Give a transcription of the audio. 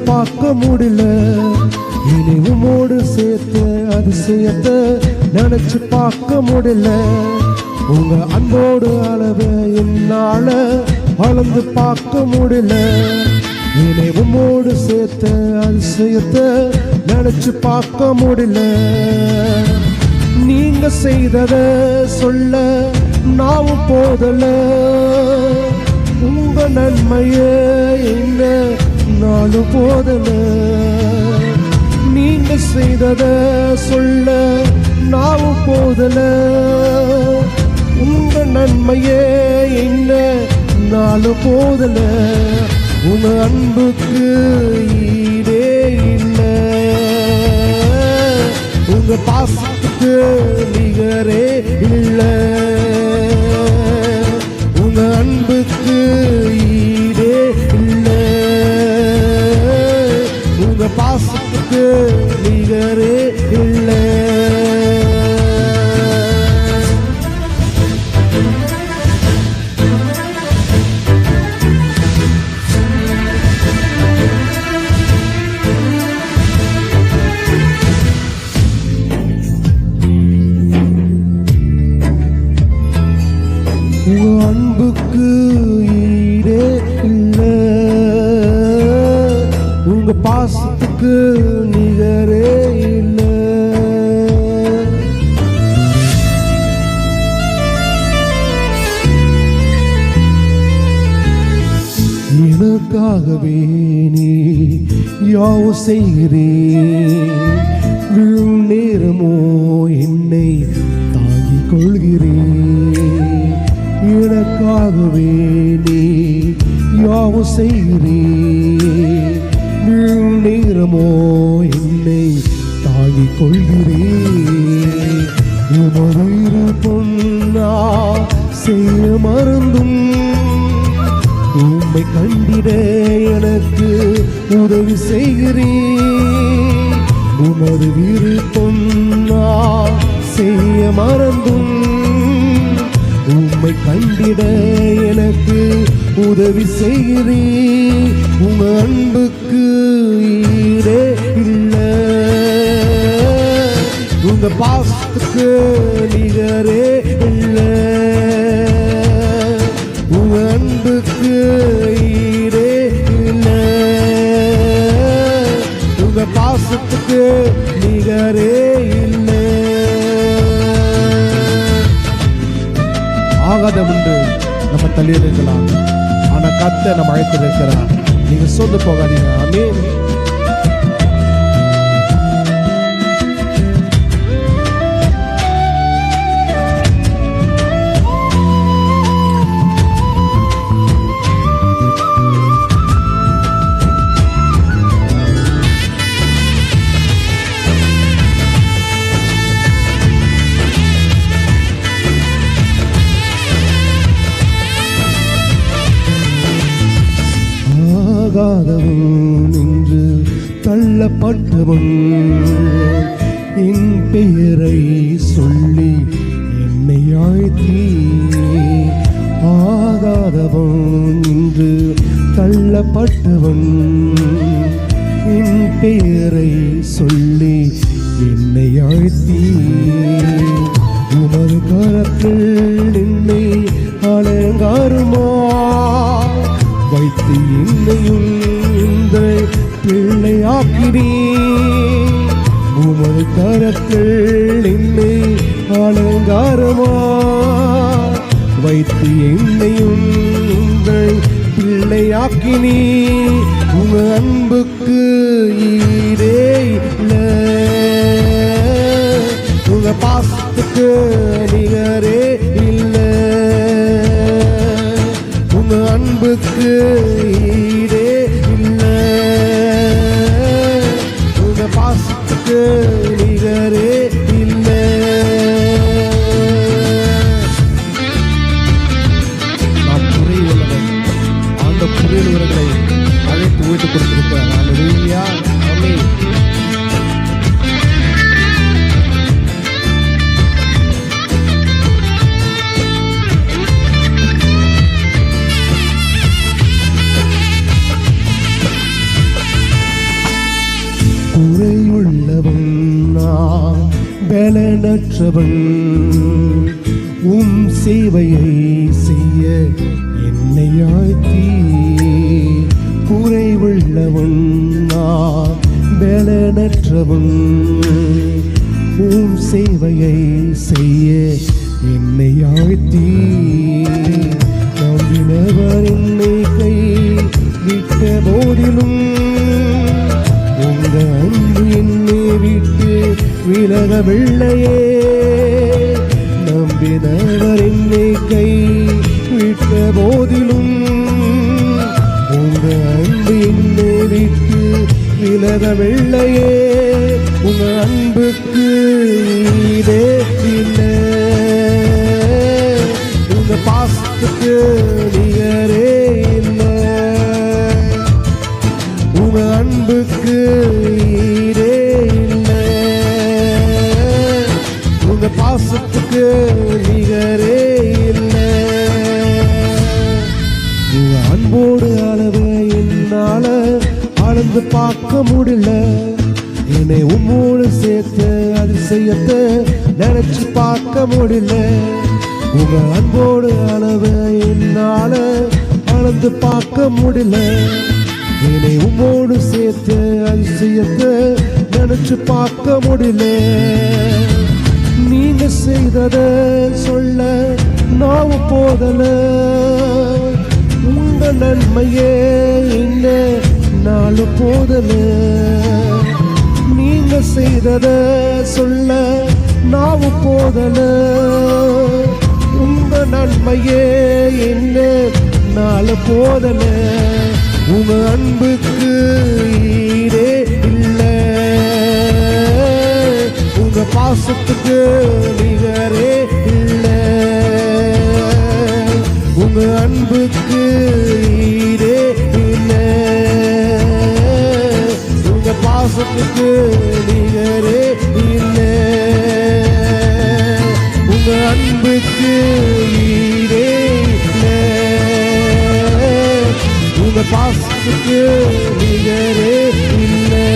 பார்க்க முடியல. இனி உம்மோடு சேர்த்து அதிசயத்தை நினைச்சு பார்க்க முடியல. உங்க அன்போடு அளவு என்னால அளந்து பார்க்க முடியல. இனி உம்மோடு சேர்த்து அதிசயத்தை நினைச்சு பார்க்க முடியல. நீங்க செய்தத சொல்ல நாவும் போதல. உங்க நன்மையே என்ன நாளும் போதல. நீங்க செய்தத சொல்ல நாவும் போதல. உங்க நன்மையே என்ன நாளும் போதல. உங்க அன்புக்கு ஈடே இல்லை. உங்க பாசத்துக்கு நிகரே இல்லை. உங்க அன்புக்கு ஈடே இல்லை. உங்க பாசத்துக்கு நிகரே இல்லை. அன்புக்கு ஈடே இல்லை. உங்க பாசத்துக்கு நிகரே இல்லை. எனக்காகவே நீ யாவும் செய்கிறேன். விழும் நேரமோ என்னை தாங்கிக் கொள்கிறேன். எனக்காகவே நீ யாவும் செய்கிறேன். விழும் நேரமோ என்னை தாங்கிக் கொள்கிறேன். உமது விருப்பம் நான் செய்ய மறந்தும் உம்மை கண்டிட எனக்கு உதவி செய்கிறேன். உமது விருப்பம் நான் செய்ய மறந்தும் உம்மை கண்டிட எனக்கு உதவி செய்கிறேன். உங்க அன்புக்கு ஈடே இல்லை. உங்க பாசத்துக்கு நிகரே இல்லை. உங்க அன்புக்கு ஈடே இல்லை. உங்க பாசத்துக்கு நிகரே இல்லை. ஆகாதம் என்று நம்ம தள்ளியிருக்கலாம். ஆனா கர்த்தர் நம்ம அழைத்திருக்கிறார். நீங்க சொந்து போகாதீங்க. ஆமென். ஆகாதவன் என்று தள்ளப்பட்டவன் என் பெயரை சொல்லி என்னை அழைத்தீ. ஆகாதவன் என்று தள்ளப்பட்டவன் என் பெயரை சொல்லி என்னை அழைத்தீ. உமது கரத்தில் என்னை அலங்காரமா வைத்து என்னையும் இந்த பிள்ளையாக்கினீ. உமது கரத்தில் என்னை அலங்காரமா வைத்து என்னையும் இந்த பிள்ளையாக்கினீ. உங்க அன்புக்கு ஈடே இல்லை. உங்க பாசத்துக்கு நிகரே இல்லை. உங்க அன்புக்கு ஈடே இல்லை. உங்க பாசத்துக்கு நிகரே இல்லை. நான் புரியுள்ளவன். அந்த புரியுள்ளவர்களை அழைத்து ஓய்த்து கொடுத்திருக்கிறார். அல்லேலூயா. ஆமென். பலனற்றவன் உம் சேவையை செய்ய என்னை ஆழ்த்தி. குறைவுள்ளவன் நான் பலனற்றவன் உம் சேவையை செய்ய என்னை ஆழ்த்தி. நம்பினவர் என்னை கை விட்ட போதிலும் உங்க அன்பு என்னை விட்டு விலகவில்லையே. நம்பினவர் என்னை கை விட்ட போதிலும் உங்க அன்பு என்னை விட்டு விலகவில்லையே. உங்க அன்புக்கு ஈடே இல்லை, உங்க பாசத்துக்கு நிகரே இல்லை. உங்க அன்புக்கு ஈடே இல்லை, உங்க பாசத்துக்கு நிகரே இல்லை. உங்க அன்போடு அளவு என்னால அளந்து பார்க்க முடியல. என்னை உம்மோடு சேர்த்து அதிசயத்தை நினைச்சு பார்க்க முடியல. உங்க அன்போடு அளவு என்னால அளந்து பார்க்க முடியல. என்னை உம்மோடு சேர்த்து அதிசயத்தை நினைச்சு பார்க்க முடியல. நீங்க செய்தத சொல்ல நாவு போதல. உங்க நன்மையே என்ன நாலு போதல. நீங்க செய்தத சொல்ல நாவு போதல. உங்க நன்மையே என்ன நாலு போதல. உங்க அன்புக்கு ஈடே இல்லை, உங்க பாசத்துக்கு நிகரே இல்லை. உங்க அன்புக்கு ஈடே இல்லை, உங்க பாசத்துக்கு நிகரே இல்லை. உங்க அன்புக்கு ஈடே இல்லை, உங்க பாசத்துக்கு நிகரே இல்லை.